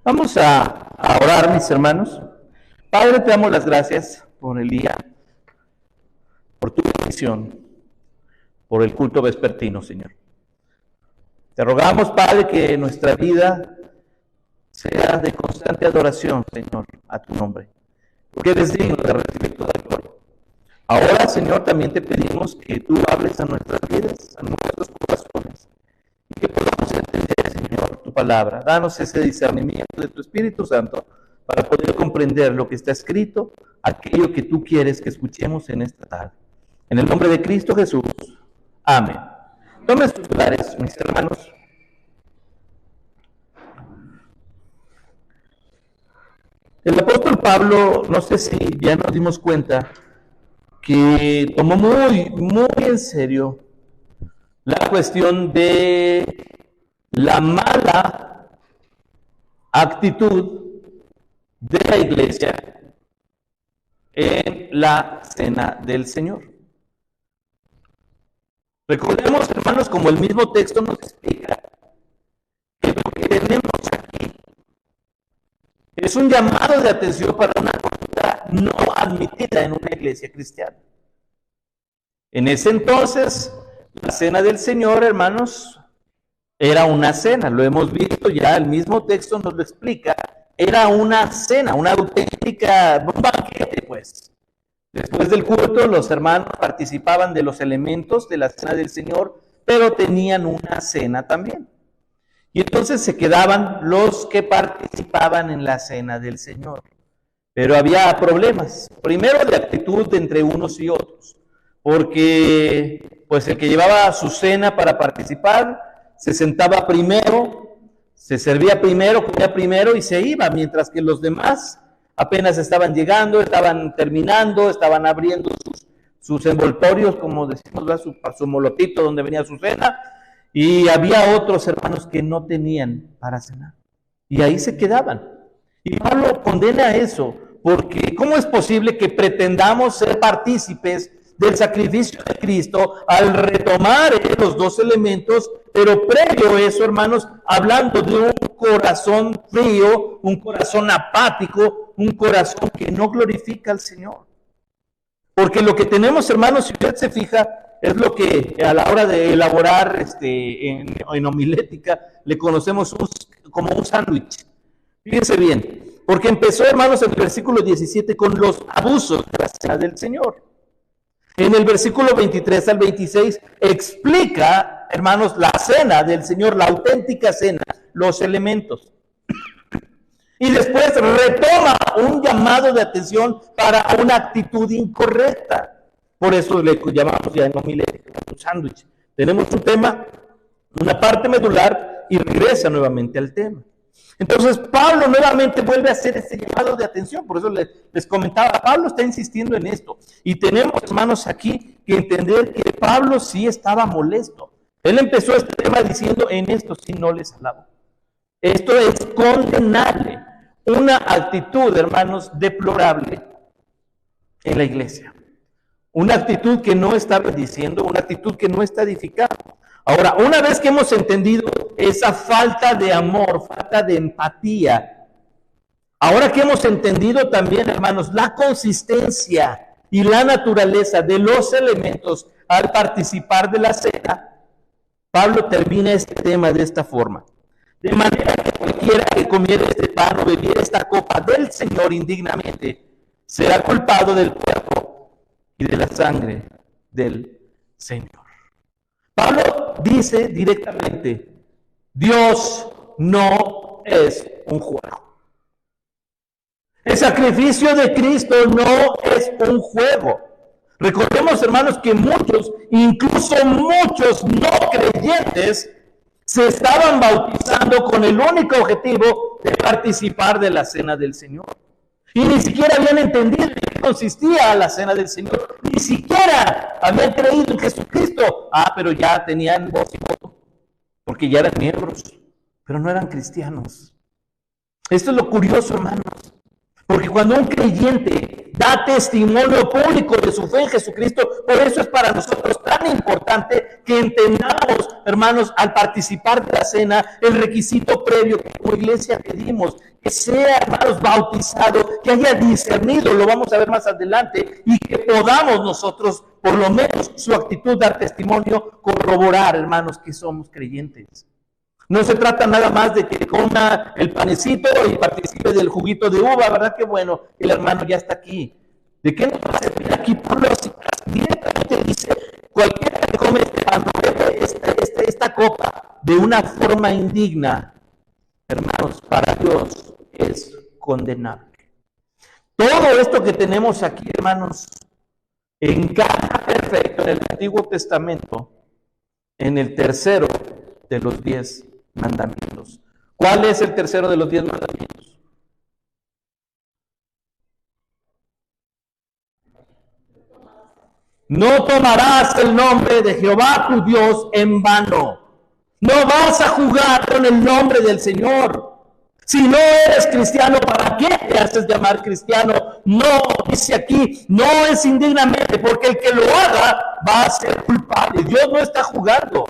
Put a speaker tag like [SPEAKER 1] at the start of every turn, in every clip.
[SPEAKER 1] Vamos a orar, mis hermanos. Padre, te damos las gracias por el día, por tu bendición, por el culto vespertino, Señor. Te rogamos, Padre, que nuestra vida sea de constante adoración, Señor, a tu nombre, porque eres digno de recibir toda gloria. Ahora, Señor, también te pedimos que tú hables a nuestras vidas, a nuestros corazones, y que podamos entender, Señor, tu palabra. Danos ese discernimiento de tu Espíritu Santo para poder comprender lo que está escrito, aquello que tú quieres que escuchemos en esta tarde. En el nombre de Cristo Jesús. Amén. Tomen sus lugares, mis hermanos. El apóstol Pablo, no sé si ya nos dimos cuenta, que tomó muy en serio la cuestión de la mala actitud de la iglesia en la cena del Señor. Recordemos, hermanos, como el mismo texto nos explica, que lo que tenemos aquí es un llamado de atención para una conducta no admitida en una iglesia cristiana. En ese entonces, la cena del Señor, hermanos, era una cena, lo hemos visto ya, el mismo texto nos lo explica, era una cena, una auténtica, un banquete, pues. Después del culto, los hermanos participaban de los elementos de la cena del Señor, pero tenían una cena también. Y entonces se quedaban los que participaban en la cena del Señor. Pero había problemas, primero de actitud entre unos y otros, porque pues el que llevaba su cena para participar se sentaba primero, se servía primero, comía primero y se iba, mientras que los demás apenas estaban llegando, estaban terminando, estaban abriendo sus envoltorios, como decimos, su molotito donde venía su cena, y había otros hermanos que no tenían para cenar, y ahí se quedaban. Y Pablo condena eso, porque ¿cómo es posible que pretendamos ser partícipes del sacrificio de Cristo al retomar los dos elementos, pero previo a eso, hermanos, hablando de un corazón frío, un corazón apático, un corazón que no glorifica al Señor? Porque lo que tenemos, hermanos, si usted se fija, es lo que a la hora de elaborar en homilética le conocemos como un sándwich. Fíjense bien, porque empezó, hermanos, en el versículo 17 con los abusos de la cena del Señor. En el versículo 23 al 26 explica, hermanos, la cena del Señor, la auténtica cena, los elementos. Y después retoma un llamado de atención para una actitud incorrecta. Por eso le llamamos ya en homilética un sándwich. Tenemos un tema, una parte medular y regresa nuevamente al tema. Entonces Pablo nuevamente vuelve a hacer ese llamado de atención, por eso les comentaba, Pablo está insistiendo en esto, y tenemos, hermanos, aquí que entender que Pablo sí estaba molesto. Él empezó este tema diciendo, en esto sí no les alabo. Esto es condenable, una actitud, hermanos, deplorable en la iglesia, una actitud que no está bendiciendo, una actitud que no está edificando. Ahora, una vez que hemos entendido esa falta de amor, falta de empatía, ahora que hemos entendido también, hermanos, la consistencia y la naturaleza de los elementos al participar de la cena, Pablo termina este tema de esta forma. De manera que cualquiera que comiera este pan o bebiera esta copa del Señor indignamente, será culpado del cuerpo y de la sangre del Señor. Pablo dice directamente, Dios no es un juego. El sacrificio de Cristo no es un juego. Recordemos, hermanos, que muchos, incluso muchos no creyentes, se estaban bautizando con el único objetivo de participar de la cena del Señor. Y ni siquiera habían entendido en qué consistía la cena del Señor. Ni siquiera habían creído en Jesucristo. Pero ya tenían voz y voto, porque ya eran miembros, pero no eran cristianos. Esto es lo curioso, hermanos. Porque cuando un creyente da testimonio público de su fe en Jesucristo. Por eso es para nosotros tan importante que entendamos, hermanos, al participar de la cena, el requisito previo que como iglesia pedimos, que sea, hermanos, bautizado, que haya discernido, lo vamos a ver más adelante, y que podamos nosotros, por lo menos su actitud, dar testimonio, corroborar, hermanos, que somos creyentes. No se trata nada más de que coma el panecito y participe del juguito de uva, ¿verdad? Qué bueno, el hermano ya está aquí. ¿De qué nos va a servir aquí? Pablo directamente dice, cualquiera que come este pan, bebe esta copa de una forma indigna, hermanos, para Dios es condenable. Todo esto que tenemos aquí, hermanos, encaja perfecto en el Antiguo Testamento, en el tercero de los 10 mandamientos. ¿Cuál es el tercero de los 10 mandamientos? No tomarás el nombre de Jehová tu Dios en vano. No vas a jugar con el nombre del Señor. Si no eres cristiano, ¿para qué te haces llamar cristiano? No, dice aquí, no es indignamente, porque el que lo haga va a ser culpable. Dios no está jugando.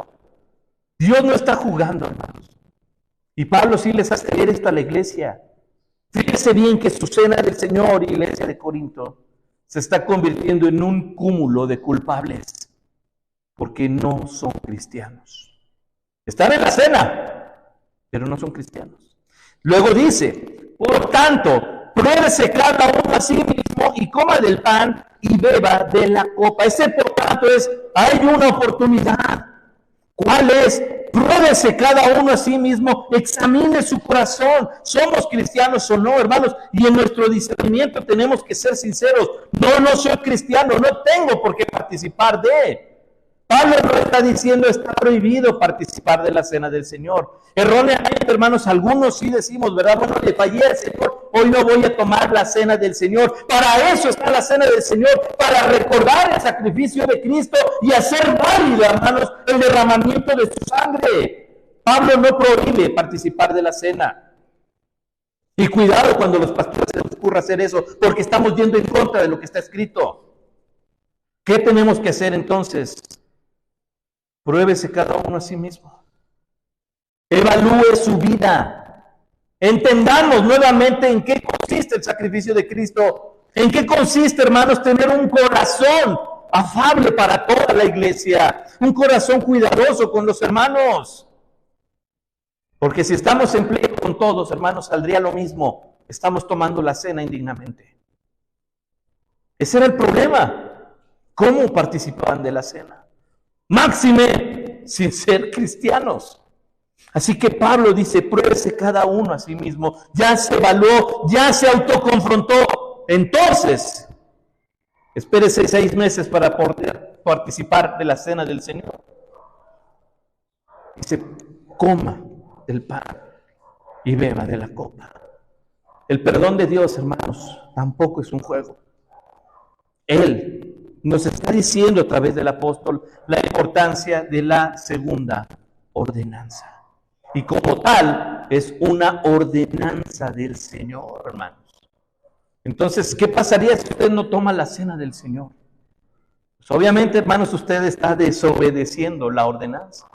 [SPEAKER 1] Dios no está jugando, hermanos. Y Pablo sí les hace ver esto a la iglesia. Fíjese bien que su cena del Señor, iglesia de Corinto, se está convirtiendo en un cúmulo de culpables, porque no son cristianos. Están en la cena, pero no son cristianos. Luego dice, por tanto, pruébese cada uno a sí mismo y coma del pan y beba de la copa. Ese por tanto es, hay una oportunidad. ¿Cuál es? Pruébese cada uno a sí mismo, examine su corazón. ¿Somos cristianos o no, hermanos? Y en nuestro discernimiento tenemos que ser sinceros. No soy cristiano, no tengo por qué participar de. Pablo no está diciendo está prohibido participar de la cena del Señor. Erróneamente, hermanos, algunos sí decimos, ¿verdad? Bueno, le fallé al Señor, hoy no voy a tomar la cena del Señor. Para eso está la cena del Señor, para recordar el sacrificio de Cristo y hacer válido, hermanos, el derramamiento de su sangre. Pablo no prohíbe participar de la cena. Y cuidado cuando los pastores se les ocurra hacer eso, porque estamos yendo en contra de lo que está escrito. ¿Qué tenemos que hacer entonces? Pruébese cada uno a sí mismo. Evalúe su vida. Entendamos nuevamente en qué consiste el sacrificio de Cristo. En qué consiste, hermanos, tener un corazón afable para toda la iglesia. Un corazón cuidadoso con los hermanos. Porque si estamos en pleito con todos, hermanos, saldría lo mismo. Estamos tomando la cena indignamente. Ese era el problema. ¿Cómo participaban de la cena? Máxime sin ser cristianos. Así que Pablo dice, pruébese cada uno a sí mismo. Ya se evaluó, ya se autoconfrontó. Entonces, espérese 6 meses para poder participar de la cena del Señor. Dice, coma del pan y beba de la copa. El perdón de Dios, hermanos, tampoco es un juego. Él nos está diciendo a través del apóstol la importancia de la segunda ordenanza. Y como tal, es una ordenanza del Señor, hermanos. Entonces, ¿qué pasaría si usted no toma la cena del Señor? Pues obviamente, hermanos, usted está desobedeciendo la ordenanza.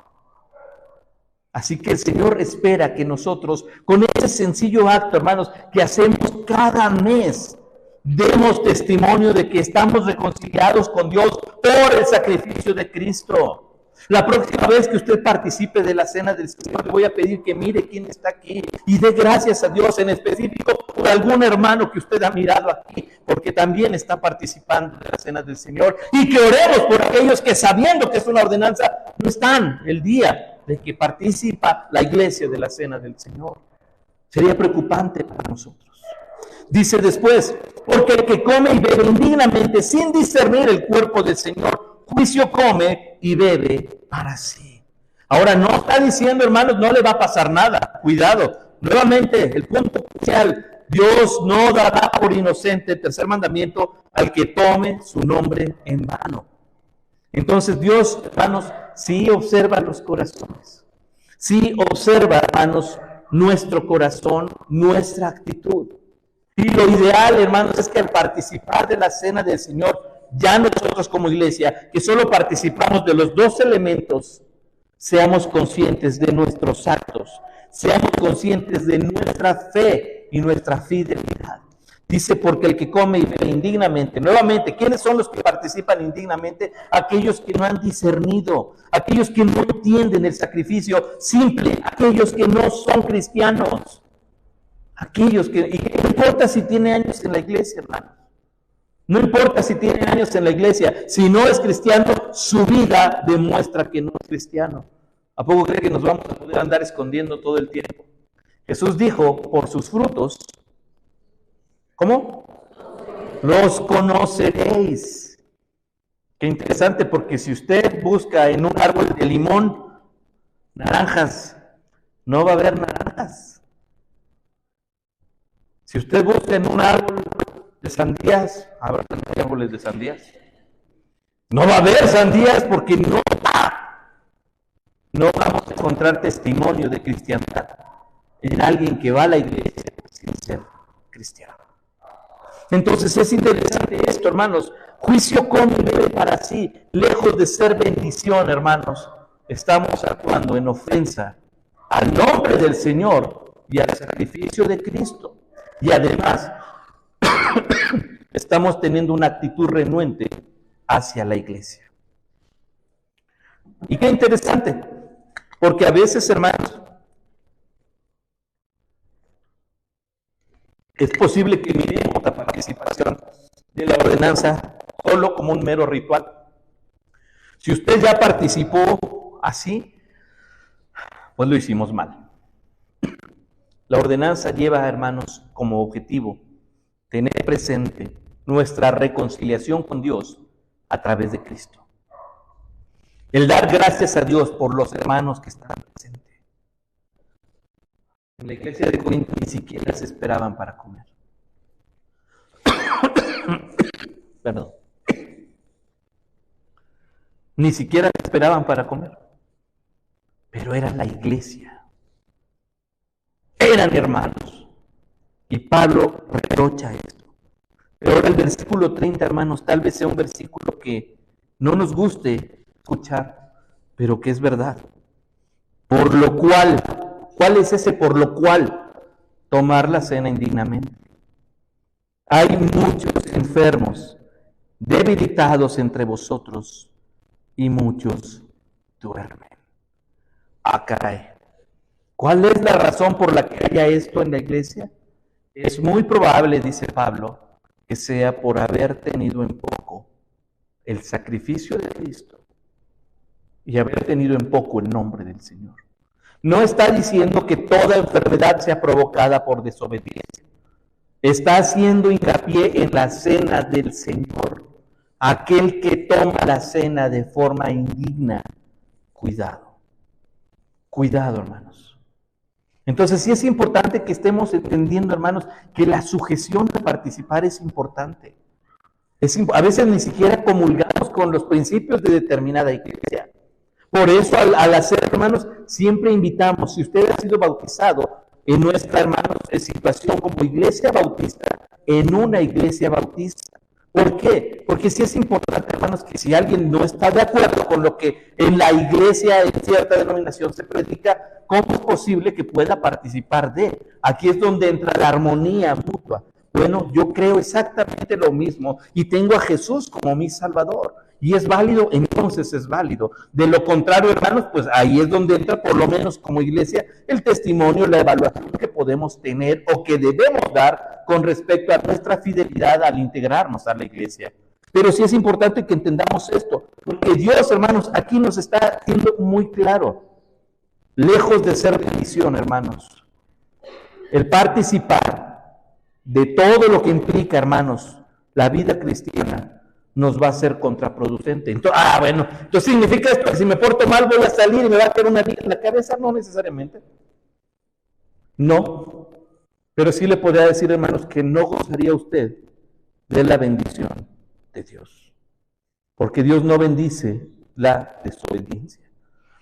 [SPEAKER 1] Así que el Señor espera que nosotros, con ese sencillo acto, hermanos, que hacemos cada mes, demos testimonio de que estamos reconciliados con Dios por el sacrificio de Cristo. La próxima vez que usted participe de la cena del Señor, le voy a pedir que mire quién está aquí y dé gracias a Dios, en específico por algún hermano que usted ha mirado aquí, porque también está participando de la cena del Señor. Y que oremos por aquellos que, sabiendo que es una ordenanza, no están el día de que participa la iglesia de la cena del Señor. Sería preocupante para nosotros. Dice después, porque el que come y bebe indignamente sin discernir el cuerpo del Señor, juicio come y bebe para sí. Ahora no está diciendo, hermanos, no le va a pasar nada. Cuidado. Nuevamente, el punto crucial, Dios no dará por inocente, el tercer mandamiento, al que tome su nombre en vano. Entonces Dios, hermanos, sí observa los corazones. Sí observa, hermanos, nuestro corazón, nuestra actitud. Y lo ideal, hermanos, es que al participar de la cena del Señor, ya nosotros como iglesia, que solo participamos de los dos elementos, seamos conscientes de nuestros actos, seamos conscientes de nuestra fe y nuestra fidelidad. Dice, porque el que come y bebe indignamente, nuevamente, ¿quiénes son los que participan indignamente? Aquellos que no han discernido, aquellos que no entienden el sacrificio simple, aquellos que no son cristianos, aquellos que, y no importa si tiene años en la iglesia, hermano, no importa si tiene años en la iglesia, si no es cristiano, su vida demuestra que no es cristiano. ¿A poco cree que nos vamos a poder andar escondiendo todo el tiempo? Jesús dijo, por sus frutos, ¿cómo? Los conoceréis. Qué interesante, porque si usted busca en un árbol de limón naranjas, no va a haber naranjas. Si usted busca en un árbol de sandías, habrá árboles de sandías. No va a haber sandías porque no vamos a encontrar testimonio de cristiandad en alguien que va a la iglesia sin ser cristiano. Entonces es interesante esto, hermanos. Juicio come y bebe para sí, lejos de ser bendición, hermanos. Estamos actuando en ofensa al nombre del Señor y al sacrificio de Cristo. Y además, estamos teniendo una actitud renuente hacia la iglesia. Y qué interesante, porque a veces, hermanos, es posible que miremos la participación de la ordenanza solo como un mero ritual. Si usted ya participó así, pues lo hicimos mal. La ordenanza lleva, hermanos, como objetivo tener presente nuestra reconciliación con Dios a través de Cristo. El dar gracias a Dios por los hermanos que están presentes. En la iglesia de Corinto ni siquiera se esperaban para comer. Perdón. Ni siquiera se esperaban para comer. Pero era la iglesia. Eran hermanos. Y Pablo reprocha esto. Pero ahora el versículo 30, hermanos, tal vez sea un versículo que no nos guste escuchar, pero que es verdad. Por lo cual, ¿cuál es ese por lo cual? Tomar la cena indignamente. Hay muchos enfermos, debilitados entre vosotros, y muchos duermen. Ah, caray. ¿Cuál es la razón por la que haya esto en la iglesia? Es muy probable, dice Pablo, que sea por haber tenido en poco el sacrificio de Cristo y haber tenido en poco el nombre del Señor. No está diciendo que toda enfermedad sea provocada por desobediencia. Está haciendo hincapié en la cena del Señor. Aquel que toma la cena de forma indigna. Cuidado. Cuidado, hermanos. Entonces sí es importante que estemos entendiendo, hermanos, que la sujeción a participar es importante. A veces ni siquiera comulgamos con los principios de determinada iglesia. Por eso al hacer, hermanos, siempre invitamos, si usted ha sido bautizado en nuestra, hermanos, situación como iglesia bautista, en una iglesia bautista. ¿Por qué? Porque sí es importante, hermanos, que si alguien no está de acuerdo con lo que en la iglesia, en cierta denominación se predica, ¿cómo es posible que pueda participar de? Aquí es donde entra la armonía mutua. Bueno, yo creo exactamente lo mismo y tengo a Jesús como mi Salvador. Y es válido, entonces es válido. De lo contrario, hermanos, pues ahí es donde entra, por lo menos como iglesia, el testimonio, la evaluación que podemos tener o que debemos dar con respecto a nuestra fidelidad al integrarnos a la iglesia. Pero sí es importante que entendamos esto, porque Dios, hermanos, aquí nos está haciendo muy claro, lejos de ser bendición, hermanos, el participar de todo lo que implica, hermanos, la vida cristiana, nos va a ser contraproducente. Entonces, entonces significa esto, que si me porto mal voy a salir y me va a caer una viga en la cabeza. No necesariamente. No. Pero sí le podría decir, hermanos, que no gozaría usted de la bendición de Dios. Porque Dios no bendice la desobediencia.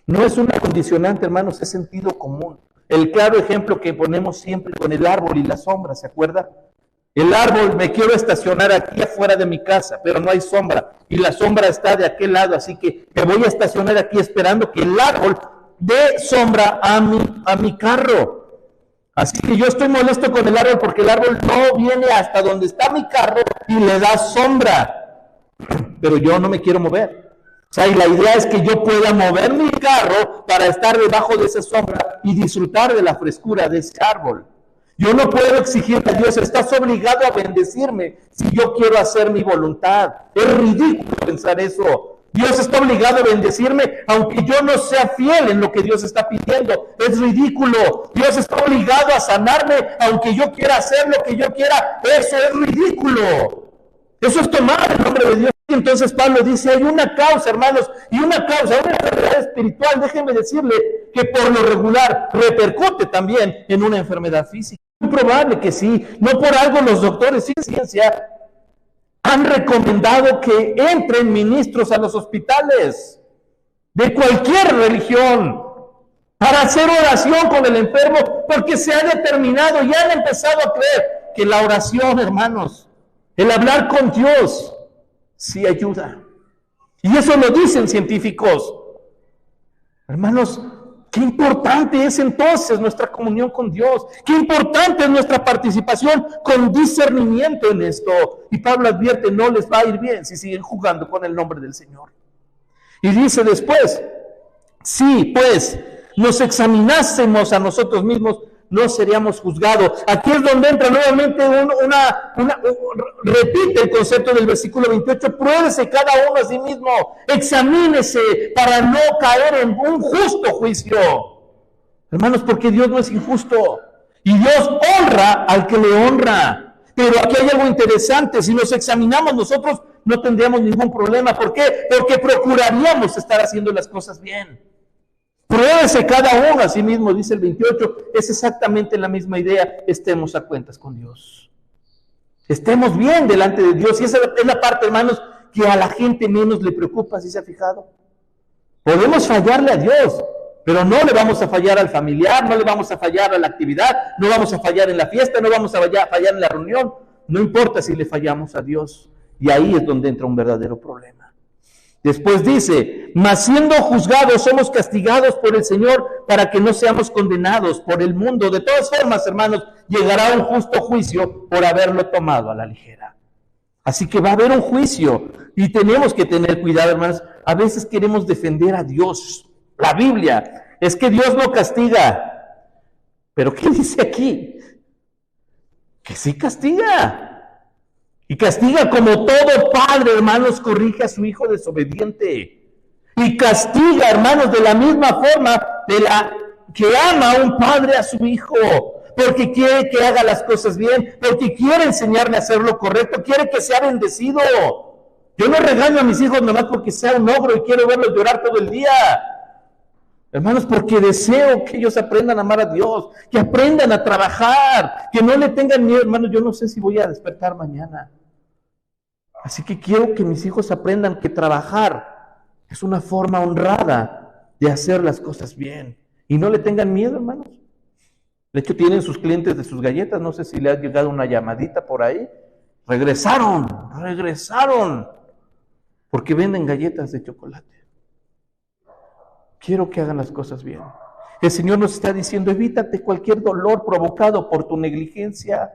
[SPEAKER 1] No es una condicionante, hermanos, es sentido común. El claro ejemplo que ponemos siempre con el árbol y la sombra, ¿se acuerda? El árbol, me quiero estacionar aquí afuera de mi casa, pero no hay sombra. Y la sombra está de aquel lado, así que me voy a estacionar aquí esperando que el árbol dé sombra a mi carro. Así que yo estoy molesto con el árbol porque el árbol no viene hasta donde está mi carro y le da sombra. Pero yo no me quiero mover. O sea, y la idea es que yo pueda mover mi carro para estar debajo de esa sombra y disfrutar de la frescura de ese árbol. Yo no puedo exigirle a Dios, estás obligado a bendecirme si yo quiero hacer mi voluntad. Es ridículo pensar eso. Dios está obligado a bendecirme aunque yo no sea fiel en lo que Dios está pidiendo. Es ridículo. Dios está obligado a sanarme aunque yo quiera hacer lo que yo quiera. Eso es ridículo. Eso es tomar el nombre de Dios. Entonces Pablo dice, hay una causa, hermanos, y una enfermedad espiritual, déjenme decirle que por lo regular repercute también en una enfermedad física. Es probable que sí, no por algo los doctores sin ciencia han recomendado que entren ministros a los hospitales de cualquier religión para hacer oración con el enfermo, porque se ha determinado y han empezado a creer que la oración, hermanos, el hablar con Dios, sí ayuda. Y eso lo dicen científicos. Hermanos, qué importante es entonces nuestra comunión con Dios. Qué importante es nuestra participación con discernimiento en esto. Y Pablo advierte, no les va a ir bien si siguen jugando con el nombre del Señor. Y dice después, sí, pues, nos examinásemos a nosotros mismos, no seríamos juzgados. Aquí es donde entra nuevamente repite el concepto del versículo 28, pruébese cada uno a sí mismo, examínese para no caer en un justo juicio. Hermanos, porque Dios no es injusto y Dios honra al que le honra. Pero aquí hay algo interesante, si nos examinamos nosotros no tendríamos ningún problema. ¿Por qué? Porque procuraríamos estar haciendo las cosas bien. Pruébese cada uno a sí mismo, dice el 28, es exactamente la misma idea, estemos a cuentas con Dios. Estemos bien delante de Dios, y esa es la parte, hermanos, que a la gente menos le preocupa, ¿sí se ha fijado? Podemos fallarle a Dios, pero no le vamos a fallar al familiar, no le vamos a fallar a la actividad, no vamos a fallar en la fiesta, no vamos a fallar en la reunión, no importa si le fallamos a Dios, y ahí es donde entra un verdadero problema. Después dice, mas siendo juzgados somos castigados por el Señor para que no seamos condenados por el mundo. De todas formas, hermanos, llegará un justo juicio por haberlo tomado a la ligera. Así que va a haber un juicio y tenemos que tener cuidado, hermanos. A veces queremos defender a Dios. La Biblia es que Dios no castiga. Pero ¿qué dice aquí? Que sí castiga. Y castiga como todo padre, hermanos, corrige a su hijo desobediente. Y castiga, hermanos, de la misma forma de la que ama a un padre a su hijo. Porque quiere que haga las cosas bien, porque quiere enseñarle a hacer lo correcto, quiere que sea bendecido. Yo no regaño a mis hijos nomás porque sea un ogro y quiero verlos llorar todo el día. Hermanos, porque deseo que ellos aprendan a amar a Dios, que aprendan a trabajar, que no le tengan miedo. Hermanos, yo no sé si voy a despertar mañana. Así que quiero que mis hijos aprendan que trabajar es una forma honrada de hacer las cosas bien. Y no le tengan miedo, hermanos. De hecho, tienen sus clientes de sus galletas. No sé si le ha llegado una llamadita por ahí. Regresaron. Porque venden galletas de chocolate. Quiero que hagan las cosas bien. El Señor nos está diciendo, evítate cualquier dolor provocado por tu negligencia.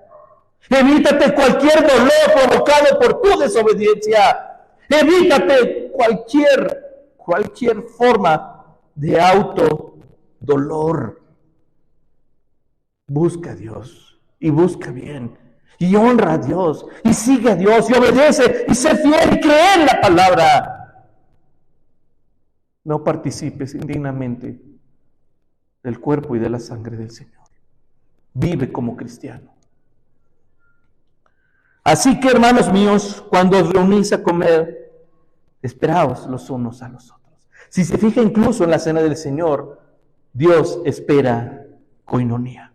[SPEAKER 1] Evítate cualquier dolor provocado por tu desobediencia. Evítate cualquier forma de autodolor. Busca a Dios y busca bien y honra a Dios y sigue a Dios y obedece y sé fiel y cree en la palabra. No participes indignamente del cuerpo y de la sangre del Señor. Vive como cristiano. Así que, hermanos míos, cuando os reunís a comer, esperaos los unos a los otros. Si se fija incluso en la cena del Señor, Dios espera coinonía.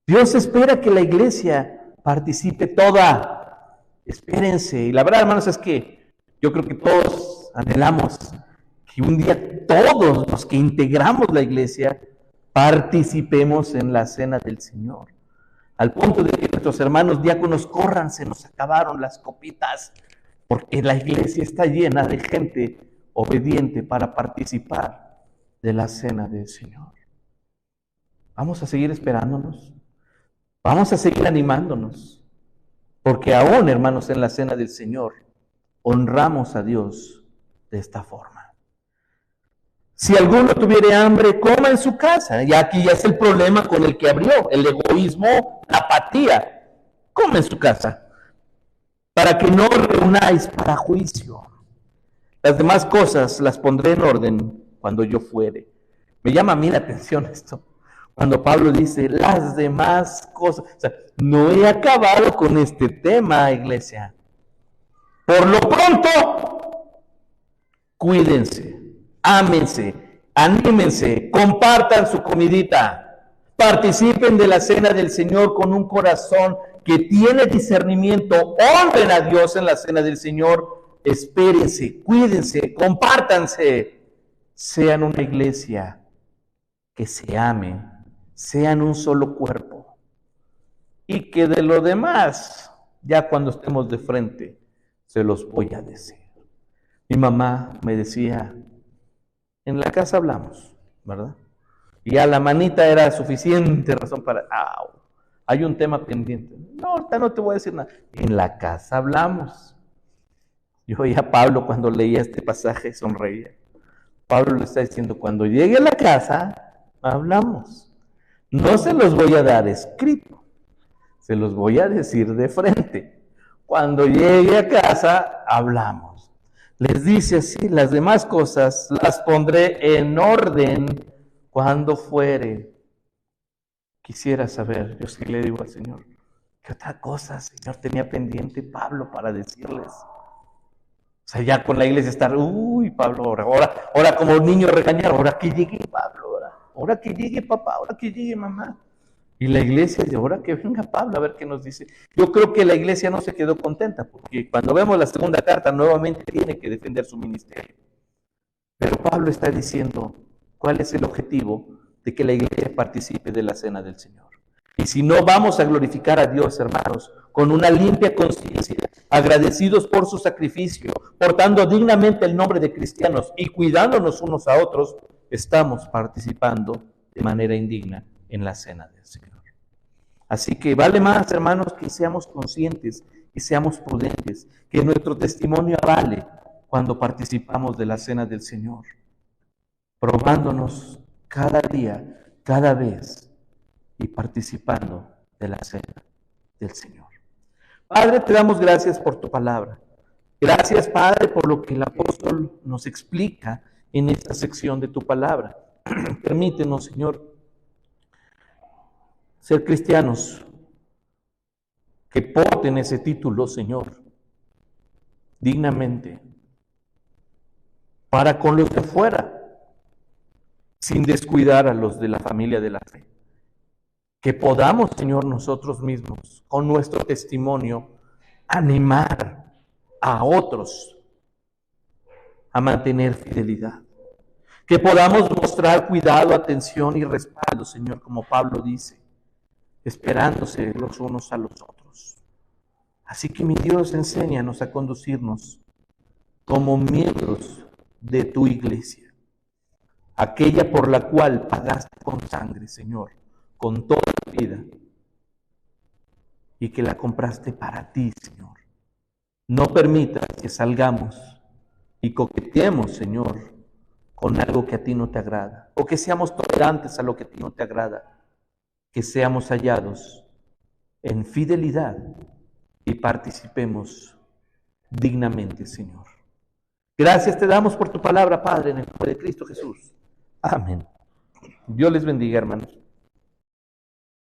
[SPEAKER 1] Dios espera que la iglesia participe toda. Espérense. Y la verdad, hermanos, es que yo creo que todos anhelamos que un día todos los que integramos la iglesia participemos en la cena del Señor. al punto de que nuestros hermanos diáconos corran, se nos acabaron las copitas, porque la iglesia está llena de gente obediente para participar de la cena del Señor. Vamos a seguir esperándonos, vamos a seguir animándonos, porque aún, hermanos, en la cena del Señor honramos a Dios de esta forma. Si alguno tuviere hambre, coma en su casa. Y aquí ya es el problema con el que abrió, el egoísmo, la apatía. Coma en su casa, para que no reunáis para juicio. Las demás cosas las pondré en orden cuando yo fuere. Me llama a mí la atención esto. Cuando Pablo dice, las demás cosas. O sea, no he acabado con este tema, iglesia. Por lo pronto, cuídense, ámense, anímense, compartan su comidita, participen de la cena del Señor con un corazón que tiene discernimiento, honren a Dios en la cena del Señor, espérense, cuídense, compártanse, sean una iglesia que se ame, sean un solo cuerpo, y que de lo demás, ya cuando estemos de frente, se los voy a decir. Mi mamá me decía, en la casa hablamos, ¿verdad? Y a la manita era suficiente razón para, hay un tema pendiente. No, ahorita no te voy a decir nada. En la casa hablamos. Yo oía a Pablo cuando leía este pasaje, sonreía. Pablo le está diciendo, cuando llegue a la casa, hablamos. No se los voy a dar escrito, se los voy a decir de frente. Cuando llegue a casa, hablamos. Les dice así, las demás cosas las pondré en orden cuando fuere. Quisiera saber, yo sí le digo al Señor, ¿qué otra cosa, Señor, tenía pendiente Pablo para decirles? O sea, ya con la iglesia estar, Pablo, ahora como niño regañar, ahora que llegue Pablo, ahora que llegue papá, ahora que llegue mamá. Y la iglesia dice, ahora que venga Pablo a ver qué nos dice. Yo creo que la iglesia no se quedó contenta, porque cuando vemos la segunda carta, nuevamente tiene que defender su ministerio. Pero Pablo está diciendo, ¿cuál es el objetivo de que la iglesia participe de la cena del Señor? Y si no, vamos a glorificar a Dios, hermanos, con una limpia conciencia, agradecidos por su sacrificio, portando dignamente el nombre de cristianos y cuidándonos unos a otros, estamos participando de manera indigna en la cena del Señor. Así que vale más, hermanos, que seamos conscientes y seamos prudentes, que nuestro testimonio vale cuando participamos de la cena del Señor, probándonos cada día, cada vez y participando de la cena del Señor. Padre, te damos gracias por tu palabra. Gracias, Padre, por lo que el apóstol nos explica en esta sección de tu palabra. Permítenos, Señor, ser cristianos que porten ese título, Señor, dignamente, para con los de afuera, sin descuidar a los de la familia de la fe. Que podamos, Señor, nosotros mismos, con nuestro testimonio, animar a otros a mantener fidelidad. Que podamos mostrar cuidado, atención y respaldo, Señor, como Pablo dice, esperándose los unos a los otros. Así que mi Dios, enséñanos a conducirnos como miembros de tu iglesia, aquella por la cual pagaste con sangre, Señor, con toda la vida, y que la compraste para ti, Señor. No permitas que salgamos y coqueteemos, Señor, con algo que a ti no te agrada, o que seamos tolerantes a lo que a ti no te agrada. Que seamos hallados en fidelidad y participemos dignamente, Señor. Gracias te damos por tu palabra, Padre, en el nombre de Cristo Jesús. Amén. Dios les bendiga, hermanos.